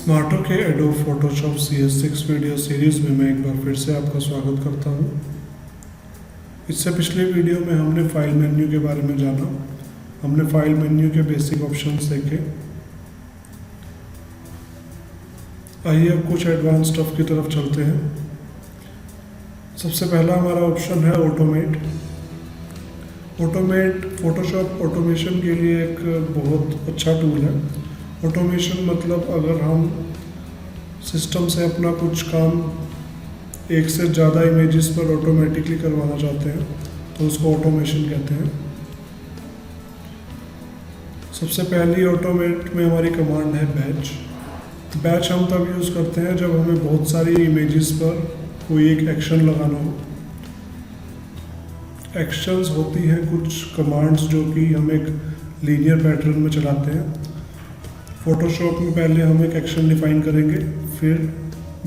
स्मार्टो के adobe Photoshop CS6 video series में मैं एक बार फिर से आपका स्वागत करता हूं। इससे पिछले वीडियो में हमने फाइल मेन्यू के बारे में जाना। हमने फाइल मेन्यू के बेसिक ऑप्शंस देखे। आइए अब कुछ एडवांस स्टफ की तरफ चलते हैं। सबसे पहला हमारा ऑप्शन है ऑटोमेट। ऑटोमेट फोटोशॉप ऑटोमेशन के लिए एक बहुत अच्छा टूल है। ऑटोमेशन मतलब अगर हम सिस्टम से अपना कुछ काम एक से ज़्यादा इमेजेस पर ऑटोमेटिकली करवाना चाहते हैं तो उसको ऑटोमेशन कहते हैं। सबसे पहली ऑटोमेट में हमारी कमांड है बैच। बैच हम तब यूज़ करते हैं जब हमें बहुत सारी इमेजेस पर कोई एक एक्शन लगाना हो। एक्शंस होती हैं कुछ कमांड्स जो कि हम एक लीनियर पैटर्न में चलाते हैं। फोटोशॉप में पहले हम एक एक्शन डिफाइन करेंगे, फिर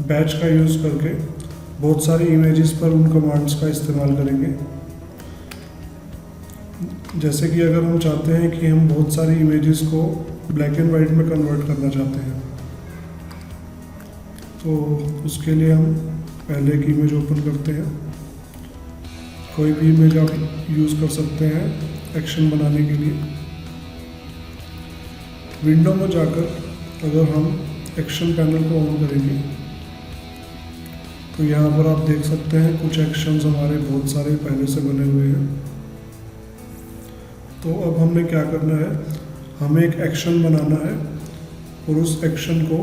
बैच का यूज़ करके बहुत सारी इमेजेस पर उन कमांड्स का इस्तेमाल करेंगे। जैसे कि अगर हम चाहते हैं कि हम बहुत सारी इमेजेस को ब्लैक एंड वाइट में कन्वर्ट करना चाहते हैं तो उसके लिए हम पहले एक इमेज ओपन करते हैं। कोई भी इमेज आप यूज़ कर सकते हैं एक्शन बनाने के लिए। विंडो में जाकर अगर हम एक्शन पैनल को ऑन करेंगे तो यहाँ पर आप देख सकते हैं कुछ एक्शंस हमारे बहुत सारे पहले से बने हुए हैं। तो अब हमने क्या करना है, हमें एक एक्शन बनाना है और उस एक्शन को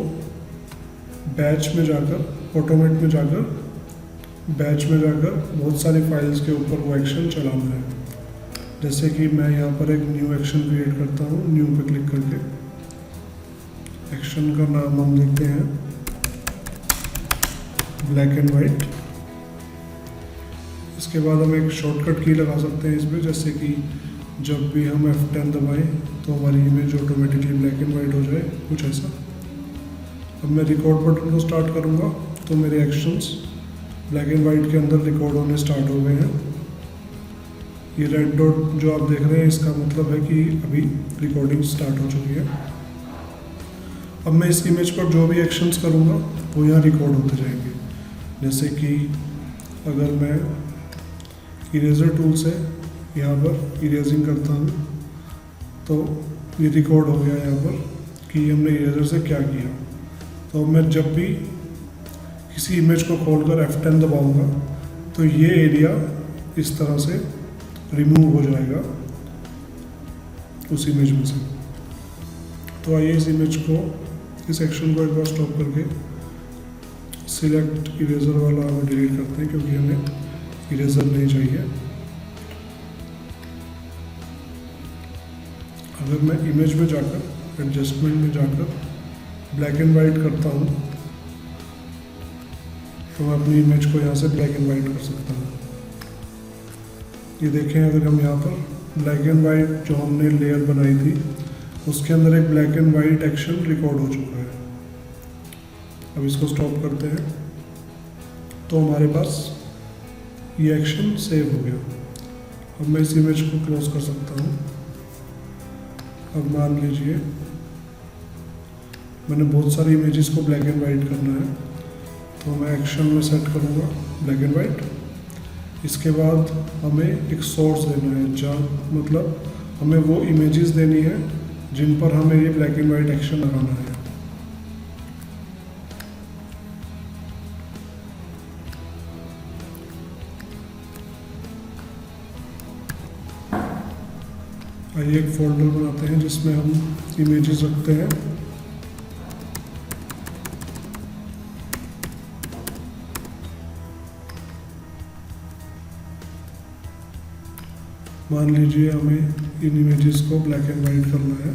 बैच में जाकर, ऑटोमेट में जाकर, बैच में जाकर बहुत सारी फाइल्स के ऊपर वो एक्शन चलाना है। जैसे कि मैं यहाँ पर एक न्यू एक्शन क्रिएट करता हूँ। न्यू पे क्लिक करके एक्शन का नाम हम देते हैं ब्लैक एंड वाइट। इसके बाद हम एक शॉर्टकट की लगा सकते हैं इसमें, जैसे कि जब भी हम F10 दबाएं तो हमारी image automatically black and white हो जाए, कुछ ऐसा। अब मैं रिकॉर्ड बटन को स्टार्ट करूँगा तो मेरे एक्शंस ब्लैक एंड वाइट के अंदर रिकॉर्ड होने स्टार्ट हो गए हैं। ये रेड डॉट जो आप देख रहे हैं इसका मतलब है कि अभी रिकॉर्डिंग स्टार्ट हो चुकी है। अब मैं इस इमेज पर जो भी एक्शंस करूँगा वो यहाँ रिकॉर्ड होते जाएंगे। जैसे कि अगर मैं इरेजर टूल से यहाँ पर इरेजिंग करता हूँ तो ये रिकॉर्ड हो गया यहाँ पर कि हमने इरेजर से क्या किया। तो मैं जब भी किसी इमेज को खोलकर F10 दबाऊँगा तो ये एरिया इस तरह से रिमूव हो जाएगा उस इमेज में से। तो आइए इस इमेज को, इस एक्शन को एक बार स्टॉप करके सिलेक्ट इरेजर वाला हम डिलीट करते हैं क्योंकि हमें इरेजर नहीं चाहिए। अगर मैं इमेज में जाकर एडजस्टमेंट में जाकर ब्लैक एंड वाइट करता हूँ तो मैं अपनी इमेज को यहाँ से ब्लैक एंड वाइट कर सकता हूँ। ये देखें, अगर हम यहाँ पर ब्लैक एंड वाइट जो हमने लेयर बनाई थी उसके अंदर एक black and white action record हो चुका है। अब इसको स्टॉप करते हैं तो हमारे पास ये एक्शन सेव हो गया। अब मैं इस इमेज को क्लोज कर सकता हूँ। अब मान लीजिए मैंने बहुत सारी इमेजेस को ब्लैक एंड वाइट करना है तो मैं एक्शन में सेट करूँगा ब्लैक एंड वाइट। इसके बाद हमें एक सोर्स देना है, जहाँ मतलब हमें वो इमेजेस देनी है जिन पर हमें ये ब्लैक एंड वाइट एक्शन लगाना है। आइए एक फोल्डर बनाते हैं जिसमें हम इमेजेस रखते हैं। मान लीजिए हमें इन इमेजेस को ब्लैक एंड वाइट करना है।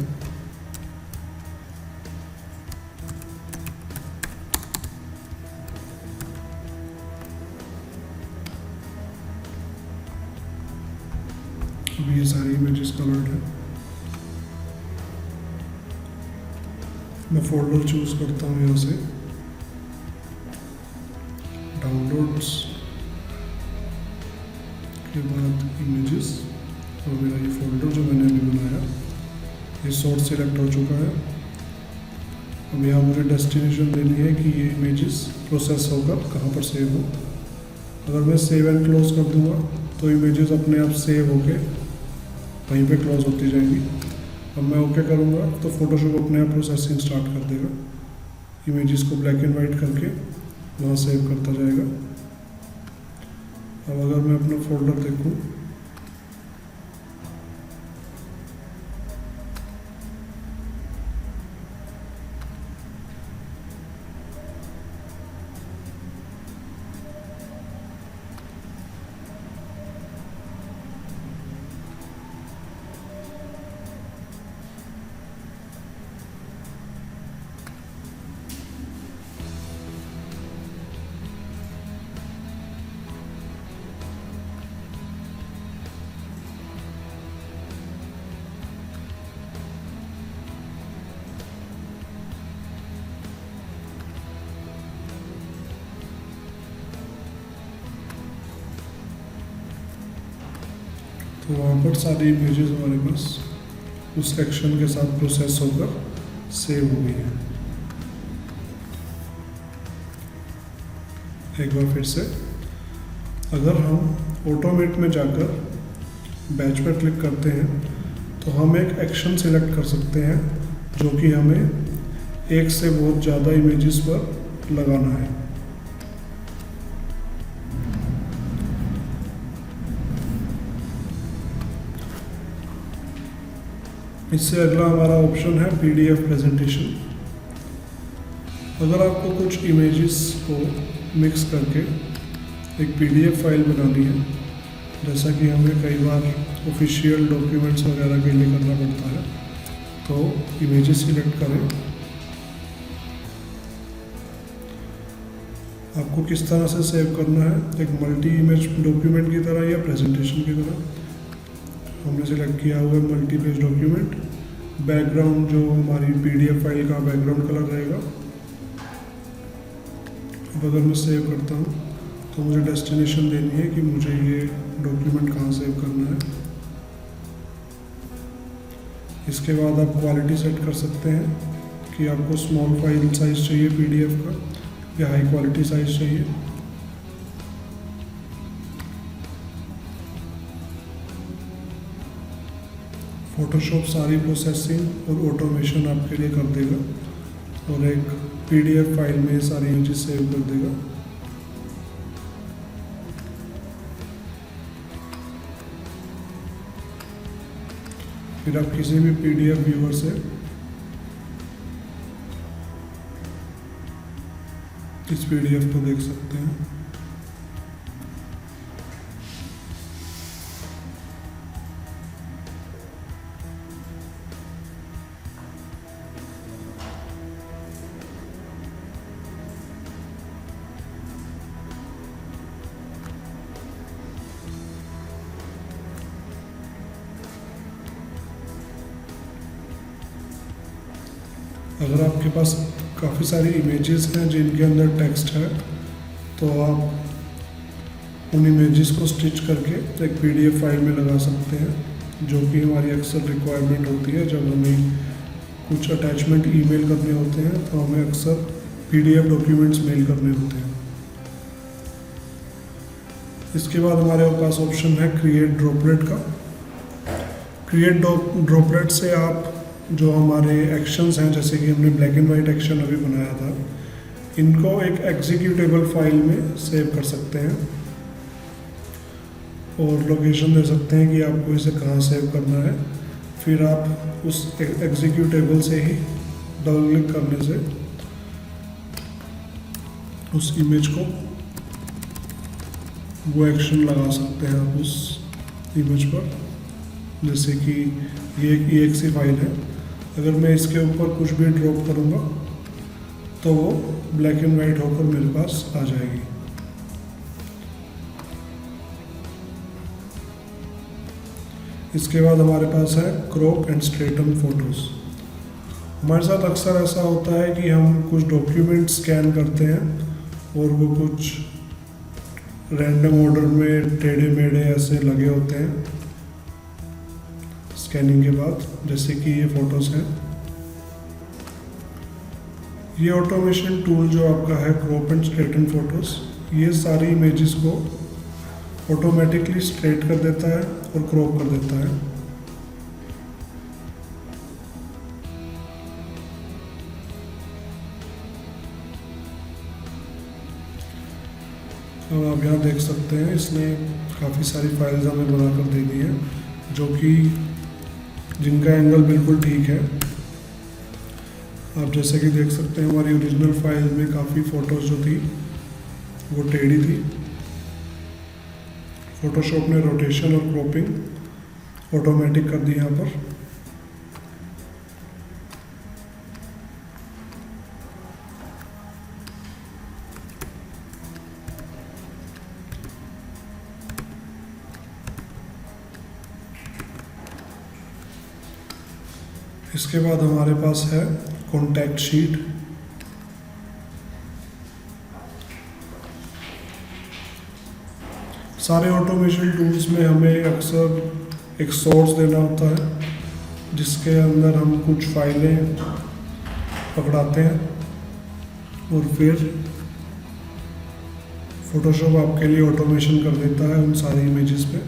अभी ये सारी इमेजेस कलर्ड है। मैं फोल्डर चूज करता हूँ यहाँ से, डाउनलोड्स के बाद इमेजेस, और मेरा ये फोल्डर जो मैंने अभी बनाया ये सोर्स सिलेक्ट हो चुका है। अब यहाँ मुझे डेस्टिनेशन देनी है कि ये इमेजेस प्रोसेस होकर कहाँ पर सेव हो। अगर मैं सेव एंड क्लोज कर दूँगा तो इमेजेस अपने आप सेव होके वहीं पे क्लोज होती जाएंगी। अब मैं ओके करूँगा तो फोटोशॉप अपने आप प्रोसेसिंग स्टार्ट कर देगा, इमेजेस को ब्लैक एंड वाइट करके वहाँ सेव करता जाएगा। अब अगर मैं अपना फोल्डर देखूँ तो वहाँ पर सारी इमेजेस हमारे पास उस एक्शन के साथ प्रोसेस होकर सेव हो गई है। एक बार फिर से अगर हम ऑटोमेट में जाकर बैच पर क्लिक करते हैं तो हम एक एक्शन सिलेक्ट कर सकते हैं जो कि हमें एक से बहुत ज़्यादा इमेजेस पर लगाना है। इससे अगला हमारा ऑप्शन है पीडीएफ प्रेजेंटेशन। अगर आपको कुछ इमेजेस को मिक्स करके एक पीडीएफ फाइल बनानी है, जैसा कि हमें कई बार ऑफिशियल डॉक्यूमेंट्स वगैरह के लिए करना पड़ता है, तो इमेजेस सिलेक्ट करें। आपको किस तरह से सेव करना है, एक मल्टी इमेज डॉक्यूमेंट की तरह या प्रेजेंटेशन की तरह। हमने सेलेक्ट किया हुआ है मल्टी पेज डॉक्यूमेंट। बैकग्राउंड जो हमारी पीडीएफ फाइल का बैकग्राउंड कलर रहेगा। अब अगर मैं सेव करता हूँ तो मुझे डेस्टिनेशन देनी है कि मुझे ये डॉक्यूमेंट कहाँ सेव करना है। इसके बाद आप क्वालिटी सेट कर सकते हैं कि आपको स्मॉल फाइल साइज चाहिए पीडीएफ का या हाई क्वालिटी साइज चाहिए। फोटोशॉप सारी प्रोसेसिंग और ऑटोमेशन आपके लिए कर देगा और एक पीडीएफ फाइल में सारी इमेजेस सेव कर देगा। फिर आप किसी भी पीडीएफ व्यूअर से इस पीडीएफ को देख सकते हैं। अगर आपके पास काफ़ी सारी इमेजेस हैं जिनके अंदर टेक्स्ट है तो आप उन इमेजेस को स्टिच करके एक पीडीएफ फाइल में लगा सकते हैं, जो कि हमारी अक्सर रिक्वायरमेंट होती है। जब हमें कुछ अटैचमेंट ईमेल करने होते हैं तो हमें अक्सर पीडीएफ डॉक्यूमेंट्स मेल करने होते हैं। इसके बाद हमारे पास ऑप्शन है क्रिएट ड्रॉपलेट का। क्रिएट ड्रॉपलेट से आप जो हमारे एक्शंस हैं, जैसे कि हमने ब्लैक एंड वाइट एक्शन अभी बनाया था, इनको एक एग्जीक्यूटेबल फाइल में सेव कर सकते हैं और लोकेशन दे सकते हैं कि आपको इसे कहाँ सेव करना है। फिर आप उस एग्जीक्यूटेबल से ही डबल क्लिक करने से उस इमेज को वो एक्शन लगा सकते हैं आप उस इमेज पर। जैसे कि ये एक EXE फाइल है, अगर मैं इसके ऊपर कुछ भी ड्रॉप करूँगा तो वो ब्लैक एंड वाइट होकर मेरे पास आ जाएगी। इसके बाद हमारे पास है क्रॉप एंड स्ट्रेटन फोटोज़। हमारे साथ अक्सर ऐसा होता है कि हम कुछ डॉक्यूमेंट स्कैन करते हैं और वो कुछ रैंडम ऑर्डर में टेढ़े मेढ़े ऐसे लगे होते हैं स्कैनिंग के बाद, जैसे कि ये फ़ोटोज़ हैं। ये ऑटोमेशन टूल जो आपका है क्रॉप एंड स्ट्रेटन फोटोज, ये सारी इमेजेस को ऑटोमेटिकली स्ट्रेट कर देता है और क्रॉप कर देता है। अब आप यहाँ देख सकते हैं इसने काफ़ी सारी फाइल्स हमें बनाकर दे दी हैं जो कि जिनका एंगल बिल्कुल ठीक है। आप जैसे कि देख सकते हैं हमारी ओरिजिनल फाइल में काफ़ी फ़ोटोज़ जो थी वो टेढ़ी थी। फोटोशॉप ने रोटेशन और क्रॉपिंग ऑटोमेटिक कर दी यहाँ पर। इसके बाद हमारे पास है कॉन्टैक्ट शीट। सारे ऑटोमेशन टूल्स में हमें अक्सर एक सोर्स देना होता है जिसके अंदर हम कुछ फाइलें पकड़ाते हैं और फिर फोटोशॉप आपके लिए ऑटोमेशन कर देता है उन सारी इमेजेस पे।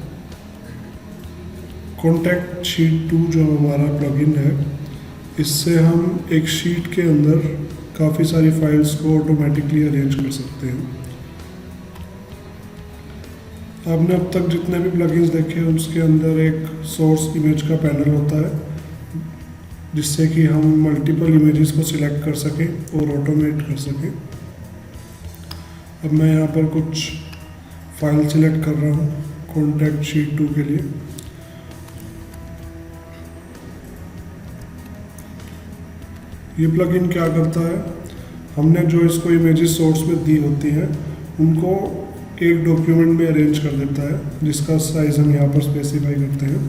कॉन्टैक्ट शीट 2 जो हमारा प्लगइन है, इससे हम एक शीट के अंदर काफ़ी सारी फाइल्स को ऑटोमेटिकली अरेंज कर सकते हैं। आपने अब तक जितने भी प्लगइन्स देखे हैं उसके अंदर एक सोर्स इमेज का पैनल होता है जिससे कि हम मल्टीपल इमेजेस को सिलेक्ट कर सकें और ऑटोमेट कर सकें। अब मैं यहाँ पर कुछ फाइल सिलेक्ट कर रहा हूँ कॉन्टैक्ट शीट 2 के लिए। ये प्लगइन क्या करता है, हमने जो इसको इमेजेस सोर्स में दी होती हैं उनको एक डॉक्यूमेंट में अरेंज कर देता है जिसका साइज़ हम यहाँ पर स्पेसिफाई करते हैं।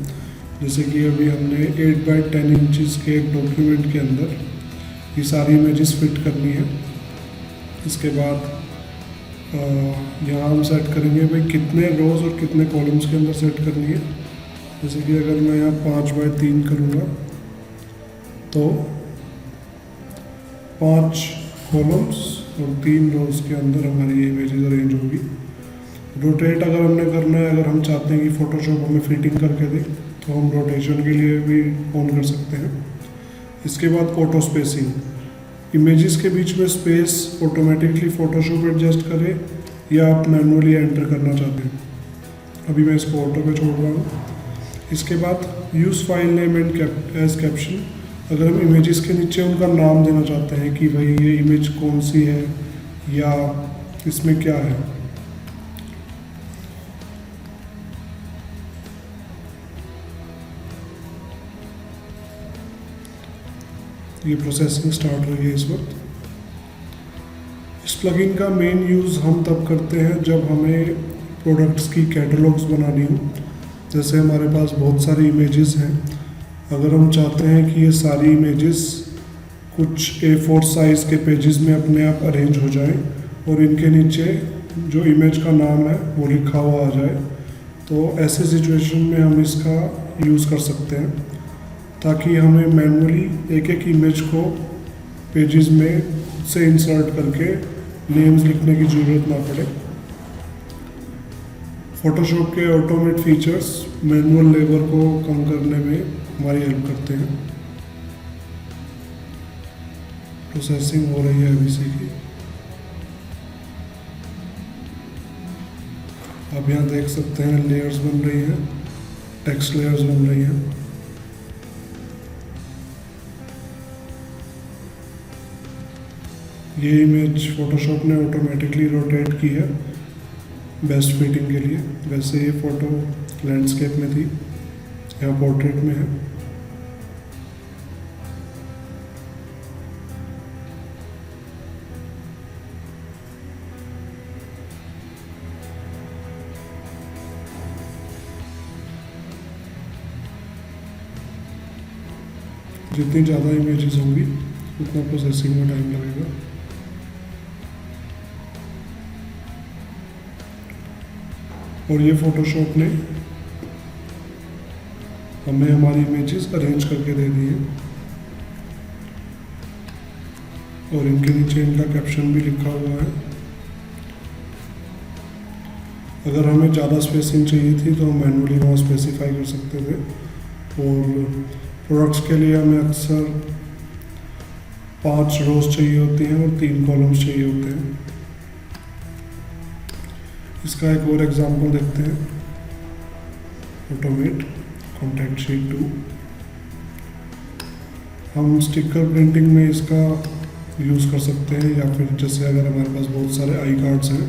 जैसे कि अभी हमने 8 बाई 10 इंचज़ के एक डॉक्यूमेंट के अंदर ये सारी इमेजेस फिट करनी है। इसके बाद यहाँ हम सेट करेंगे भाई कितने रोज़ और कितने कॉलम्स के अंदर सेट करनी है। जैसे कि अगर मैं यहाँ 5 बाई 3 करूँगा तो 5 कॉलम्स और 3 रोज के अंदर हमारी ये इमेजेस अरेंज होगी। रोटेट अगर हमने करना है, अगर हम चाहते हैं कि फ़ोटोशॉप हमें फिटिंग करके दे तो हम रोटेशन के लिए भी ऑन कर सकते हैं। इसके बाद ऑटो स्पेसिंग, इमेजेस के बीच में स्पेस ऑटोमेटिकली फ़ोटोशॉप एडजस्ट करे या आप मैनुअली एंटर करना चाहते हैं। अभी मैं इसको ऑटो पे छोड़ रहा हूँ। इसके बाद use file name and as caption, अगर हम इमेजेस के नीचे उनका नाम देना चाहते हैं कि भाई ये इमेज कौन सी है या इसमें क्या है। ये प्रोसेसिंग स्टार्ट हो रही है इस वक्त। इस प्लगइन का मेन यूज़ हम तब करते हैं जब हमें प्रोडक्ट्स की कैटलॉग्स बनानी हो। जैसे हमारे पास बहुत सारी इमेजेस हैं, अगर हम चाहते हैं कि ये सारी इमेजेस कुछ A4 साइज़ के पेजेस में अपने आप अरेंज हो जाएं और इनके नीचे जो इमेज का नाम है वो लिखा हुआ आ जाए, तो ऐसे सिचुएशन में हम इसका यूज़ कर सकते हैं ताकि हमें मैनुअली एक एक इमेज को पेजेस में से इंसर्ट करके नेम्स लिखने की ज़रूरत ना पड़े। फोटोशॉप के ऑटोमेट फीचर्स मैनुअल लेबर को कम करने में हमारी हेल्प करते हैं। प्रोसेसिंग हो रही है अभी से की। आप यहाँ देख सकते हैं लेयर्स बन रही हैं, टेक्स्ट लेयर्स बन रही हैं। ये इमेज फोटोशॉप ने ऑटोमेटिकली रोटेट की है बेस्ट फिटिंग के लिए। वैसे ये फ़ोटो लैंडस्केप में थी, यहाँ पोर्ट्रेट में है। जितनी ज़्यादा इमेजेस होंगी उतना प्रोसेसिंग में टाइम लगेगा। और ये फोटोशॉप ने हमें हमारी इमेजेस अरेंज करके दे दी है। और इनके नीचे इनका कैप्शन भी लिखा हुआ है। अगर हमें ज़्यादा स्पेसिंग चाहिए थी तो हम मैनुअली वहाँ स्पेसिफाई कर सकते थे। और प्रोडक्ट्स के लिए हमें अक्सर 5 रोज चाहिए होती हैं और 3 कॉलम्स चाहिए होते हैं। इसका एक और एग्जांपल देखते हैं, ऑटोमेट कॉन्टैक्ट शीट 2। हम स्टिकर प्रिंटिंग में इसका यूज़ कर सकते हैं, या फिर जैसे अगर हमारे पास बहुत सारे आई कार्ड्स हैं,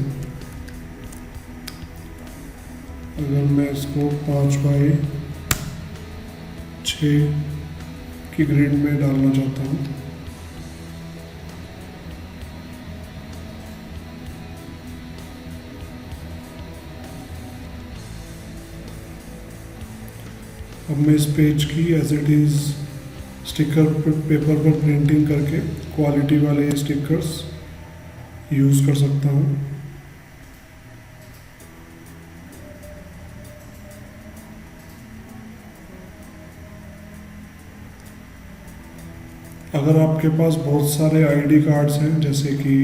अगर मैं इसको 5 बाई 6 की ग्रिड में डालना चाहता हूँ, अब मैं इस पेज की as it is sticker paper पर प्रिंटिंग करके क्वालिटी वाले स्टिकर्स यूज़ कर सकता हूँ। अगर आपके पास बहुत सारे आईडी कार्ड्स हैं, जैसे कि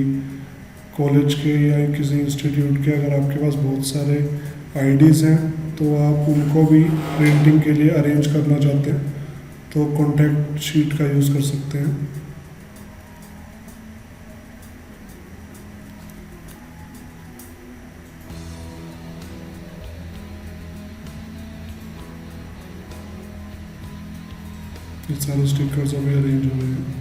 कॉलेज के या किसी इंस्टीट्यूट के, अगर आपके पास बहुत सारे आईडीज़ हैं तो आप उनको भी प्रिंटिंग के लिए अरेंज करना चाहते हैं तो कॉन्टैक्ट शीट का यूज़ कर सकते हैं। ये सारे स्टिकर्स अभी अरेंज हो रहे हैं।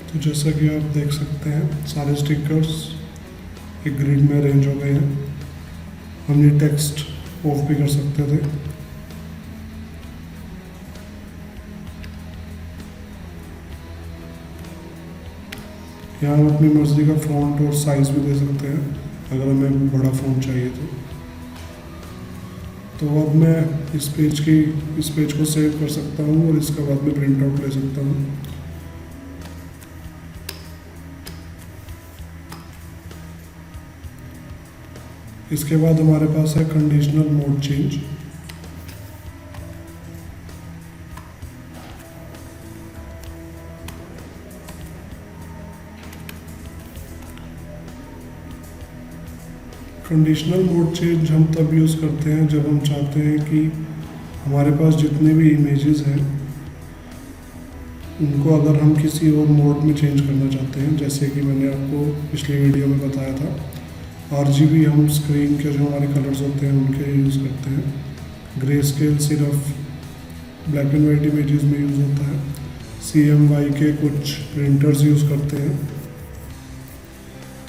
तो जैसा कि आप देख सकते हैं सारे स्टिकर्स एक ग्रिड में अरेंज हो गए हैं। हम ये टेक्स्ट ऑफ भी कर सकते थे। यहाँ हम अपनी मर्जी का फ़ॉन्ट और साइज़ भी दे सकते हैं अगर हमें बड़ा फ़ॉन्ट चाहिए तो अब मैं इस पेज को सेव कर सकता हूँ और इसका बाद में प्रिंट आउट ले सकता हूँ। इसके बाद हमारे पास है conditional mode change. Conditional mode change हम तब यूज़ करते हैं जब हम चाहते हैं कि हमारे पास जितने भी इमेजेस हैं उनको अगर हम किसी और मोड में चेंज करना चाहते हैं, जैसे कि मैंने आपको पिछली वीडियो में बताया था, RGB हम स्क्रीन के जो हमारे कलर्स होते हैं उनके यूज़ करते हैं। ग्रे स्केल सिर्फ ब्लैक एंड वाइट इमेजेस में यूज़ होता है। CMY के कुछ प्रिंटर्स यूज़ करते हैं।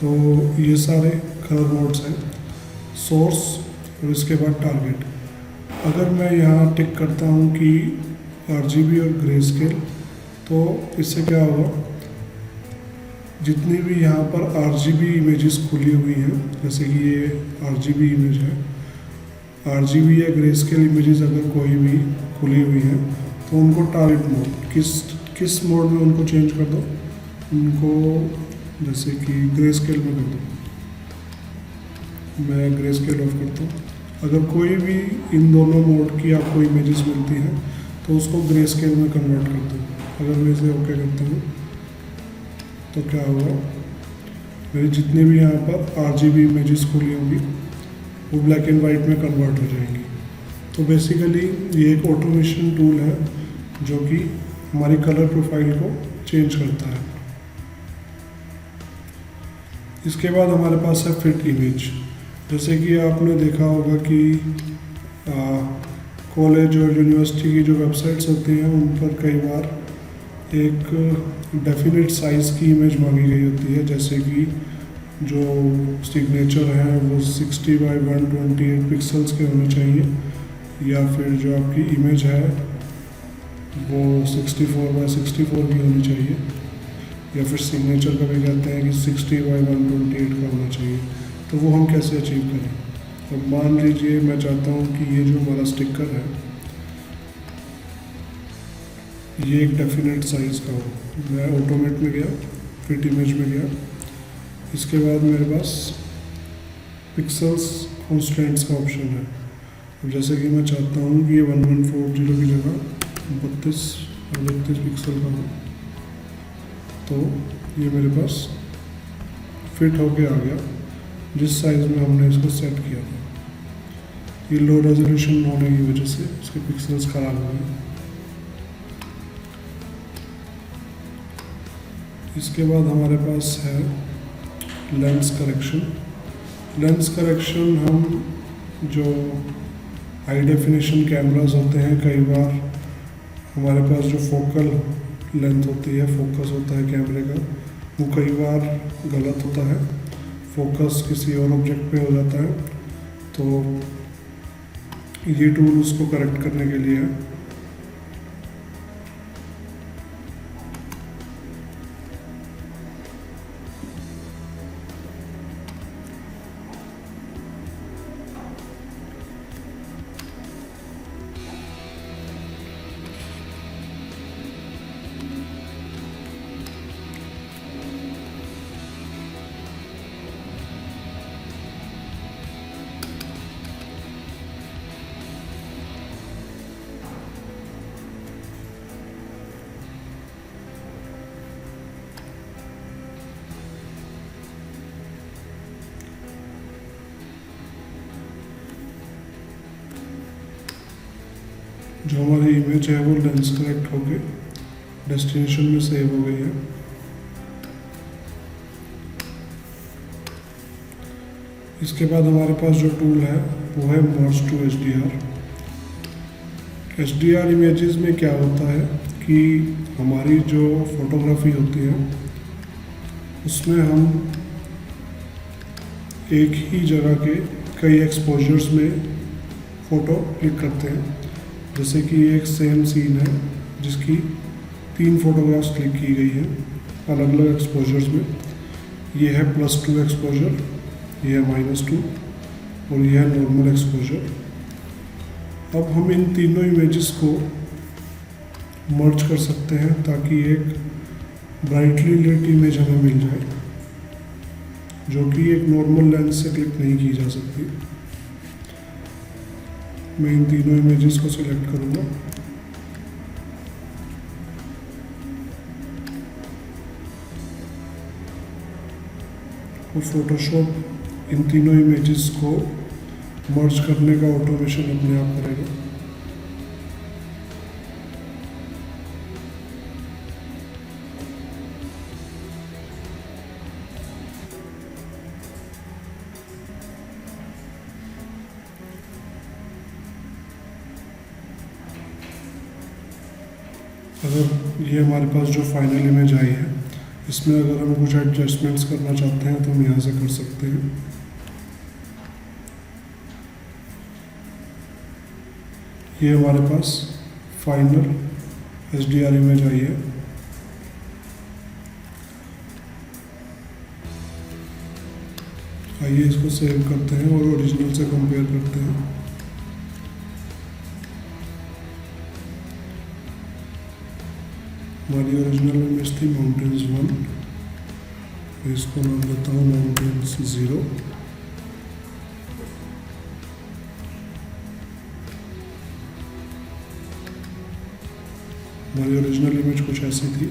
तो ये सारे कलर मोड्स हैं, सोर्स और इसके बाद टारगेट। अगर मैं यहाँ टिक करता हूँ कि RGB और ग्रे स्केल, तो इससे क्या होगा, जितनी भी यहाँ पर RGB इमेजेस खुली हुई हैं, जैसे कि ये RGB इमेज है, RGB या ग्रे स्केल इमेजेस अगर कोई भी खुली हुई है तो उनको टारगेट मोड किस मोड में उनको चेंज कर दो, उनको जैसे कि ग्रे स्केल में कर दो। मैं ग्रे स्केल ऑफ करता हूँ। अगर कोई भी इन दोनों मोड की आपको इमेजेस मिलती हैं तो उसको ग्रे स्केल में कन्वर्ट कर दो। अगर मैं इसे ओके करता हूँ तो क्या होगा, मेरी जितनी भी यहाँ पर RGB इमेजेस खुली होंगी वो ब्लैक एंड वाइट में कन्वर्ट हो जाएंगी। तो बेसिकली ये एक ऑटोमेशन टूल है जो कि हमारी कलर प्रोफाइल को चेंज करता है। इसके बाद हमारे पास है फिट इमेज। जैसे कि आपने देखा होगा कि कॉलेज और यूनिवर्सिटी की जो वेबसाइट्स होती हैं उन पर कई बार एक डेफिनेट साइज़ की इमेज मांगी गई होती है, जैसे कि जो सिग्नेचर है वो 60x128 पिक्सल्स के होने चाहिए, या फिर जो आपकी इमेज है वो 64x64 की होनी चाहिए, या फिर सिग्नेचर का भी कहते हैं कि 60x128 का होना चाहिए। तो वो हम कैसे अचीव करें। तो मान लीजिए मैं चाहता हूँ कि ये जो हमारा स्टिकर है ये एक डेफिनेट साइज़ का हो। मैं ऑटोमेट में गया, फिट इमेज में गया, इसके बाद मेरे पास पिक्सल्स कॉन्स्टेंट्स का ऑप्शन है। अब जैसे कि मैं चाहता हूँ कि ये 1140 की जगह 32 पिक्सल का हो, तो ये मेरे पास फिट होके आ गया जिस साइज़ में हमने इसको सेट किया था। ये लो रेजोल्यूशन होने की वजह से इसके पिक्सल्स ख़राब हो गए। इसके बाद हमारे पास है लेंस करेक्शन। लेंस करेक्शन हम जो हाई डेफिनेशन कैमरास होते हैं, कई बार हमारे पास जो फोकल लेंथ होती है, फोकस होता है कैमरे का, वो कई बार गलत होता है, फोकस किसी और ऑब्जेक्ट पे हो जाता है। तो ये टूल उसको करेक्ट करने के लिए है। जो हमारी इमेज है वो लेंस करेक्ट होके डेस्टिनेशन में सेव हो गई है। इसके बाद हमारे पास जो टूल है वो है मर्ज टू HDR। HDR इमेजेस में क्या होता है कि हमारी जो फोटोग्राफी होती है उसमें हम एक ही जगह के कई एक्सपोजर्स में फ़ोटो क्लिक करते हैं। जैसे कि एक सेम सीन है जिसकी 3 फोटोग्राफ्स क्लिक की गई हैं अलग अलग एक्सपोजर्स में। ये है +2 एक्सपोजर, ये है -2 और ये है नॉर्मल एक्सपोजर। अब हम इन तीनों इमेजेस को मर्ज कर सकते हैं ताकि एक ब्राइटली लिट इमेज हमें मिल जाए जो कि एक नॉर्मल लेंस से क्लिक नहीं की जा सकती। मैं इन तीनों इमेजेस को सिलेक्ट करूंगा। और फोटोशॉप इन तीनों इमेजेस को मर्ज करने का ऑटोमेशन अपने आप करेगा। अगर ये हमारे पास जो फाइनल इमेज आई है इसमें अगर हम कुछ एडजस्टमेंट्स करना चाहते हैं तो हम यहाँ से कर सकते हैं। ये हमारे पास फाइनल HDR इमेज आई है। आइए इसको सेव करते हैं और ओरिजिनल से कंपेयर करते हैं। हमारी ओरिजिनल इमेज थी माउंटेन्स 1, इसको नाम देता हूँ माउंटेन्स 0। हमारी ओरिजिनल इमेज कुछ ऐसी थी।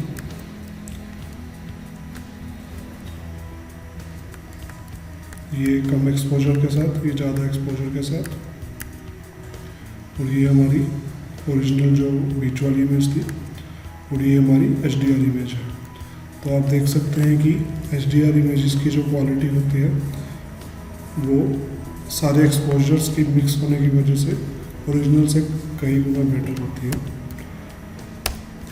ये कम एक्सपोजर के साथ, ये ज़्यादा एक्सपोजर के साथ, और ये हमारी ओरिजिनल जो बीच वाली इमेज थी, और ये हमारी HDR इमेज है। तो आप देख सकते हैं कि HDR इमेजेस की जो क्वालिटी होती है वो सारे एक्सपोजर्स की मिक्स होने की वजह से ओरिजिनल से कई गुना बेटर होती है।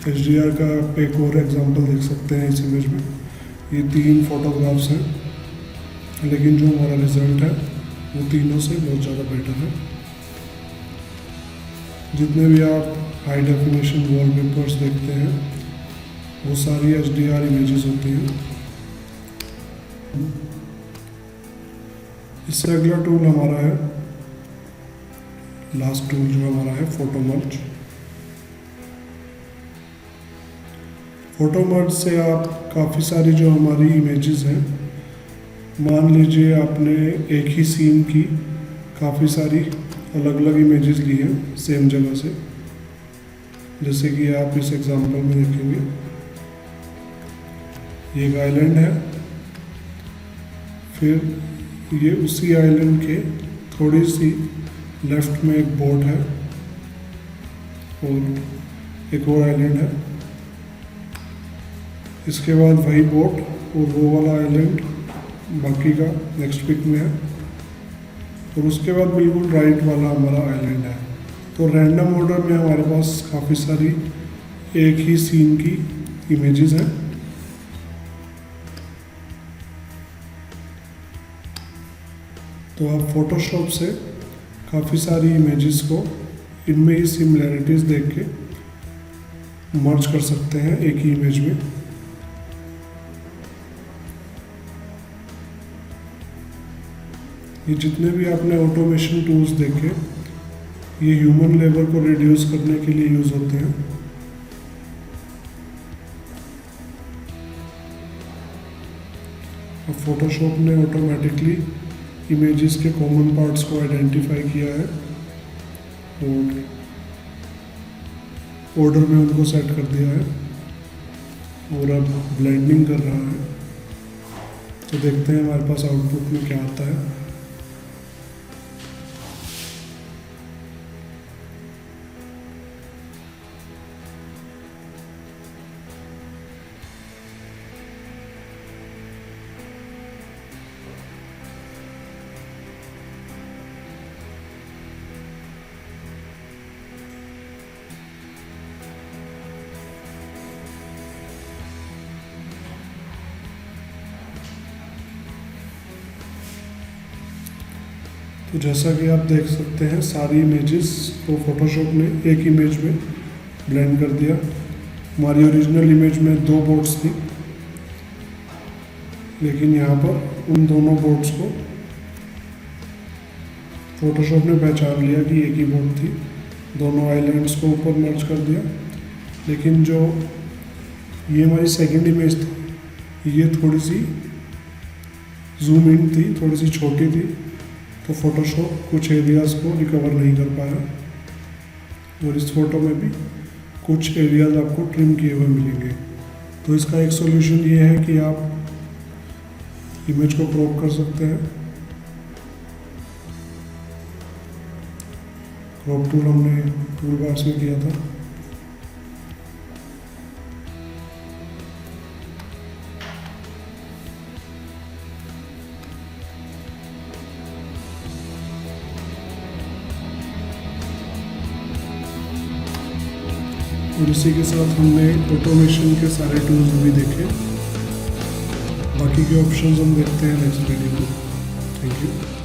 HDR का आप एक और एग्जांपल देख सकते हैं इस इमेज में। ये 3 फोटोग्राफ्स हैं, लेकिन जो हमारा रिजल्ट है वो तीनों से बहुत ज़्यादा बेटर है। जितने भी आप हाई डेफिनेशन वॉलपेपर्स देखते हैं वो सारी HDR इमेजेस होती हैं। इससे अगला टूल हमारा है, लास्ट टूल जो हमारा है फोटो मर्ज। फोटो मर्ज से आप काफ़ी सारी जो हमारी इमेजेस हैं, मान लीजिए आपने एक ही सीन की काफ़ी सारी अलग अलग इमेजेस ली हैं सेम जगह से, जैसे कि आप इस एग्जांपल में देखेंगे। ये एक आइलैंड है, फिर ये उसी आइलैंड के थोड़ी सी लेफ्ट में एक बोट है और एक और आइलैंड है। इसके बाद वही बोट और वो वाला आइलैंड बाकी का नेक्स्ट पिक में है, और उसके बाद बिल्कुल राइट वाला हमारा आइलैंड है। तो रैंडम ऑर्डर में हमारे पास काफ़ी सारी एक ही सीन की इमेजेस हैं। तो आप फोटोशॉप से काफ़ी सारी इमेजेस को इनमें ही सिमिलैरिटीज़ देख के मर्ज कर सकते हैं एक ही इमेज में। ये जितने भी आपने ऑटोमेशन टूल्स देखे, ये ह्यूमन लेबर को रिड्यूस करने के लिए यूज़ होते हैं। अब फोटोशॉप ने ऑटोमेटिकली इमेजेस के कॉमन पार्ट्स को आइडेंटिफाई किया है और ऑर्डर में उनको सेट कर दिया है, और अब ब्लेंडिंग कर रहा है। तो देखते हैं हमारे पास आउटपुट में क्या आता है। तो जैसा कि आप देख सकते हैं सारी इमेजेस को फोटोशॉप ने एक इमेज में ब्लेंड कर दिया। हमारी ओरिजिनल इमेज में 2 बोट्स थी, लेकिन यहाँ पर उन दोनों बोट्स को फोटोशॉप ने पहचान लिया कि एक ही बोट थी। दोनों आइलैंड्स को ऊपर मर्ज कर दिया। लेकिन जो ये हमारी सेकंड इमेज थी, ये थोड़ी सी जूम इन थी, थोड़ी सी छोटी थी, तो फोटोशॉप कुछ एरियाज़ को रिकवर नहीं कर पाया। और इस फोटो में भी कुछ एरियाज़ आपको ट्रिम किए हुए मिलेंगे। तो इसका एक सॉल्यूशन ये है कि आप इमेज को क्रॉप कर सकते हैं। क्रॉप टूल हमने टूल बार्स में किया था। और इसी के साथ हमने ऑटोमेशन के सारे टूल्स भी देखे। बाकी के ऑप्शंस हम देखते हैं नेक्स्ट वीडियो में। Thank you.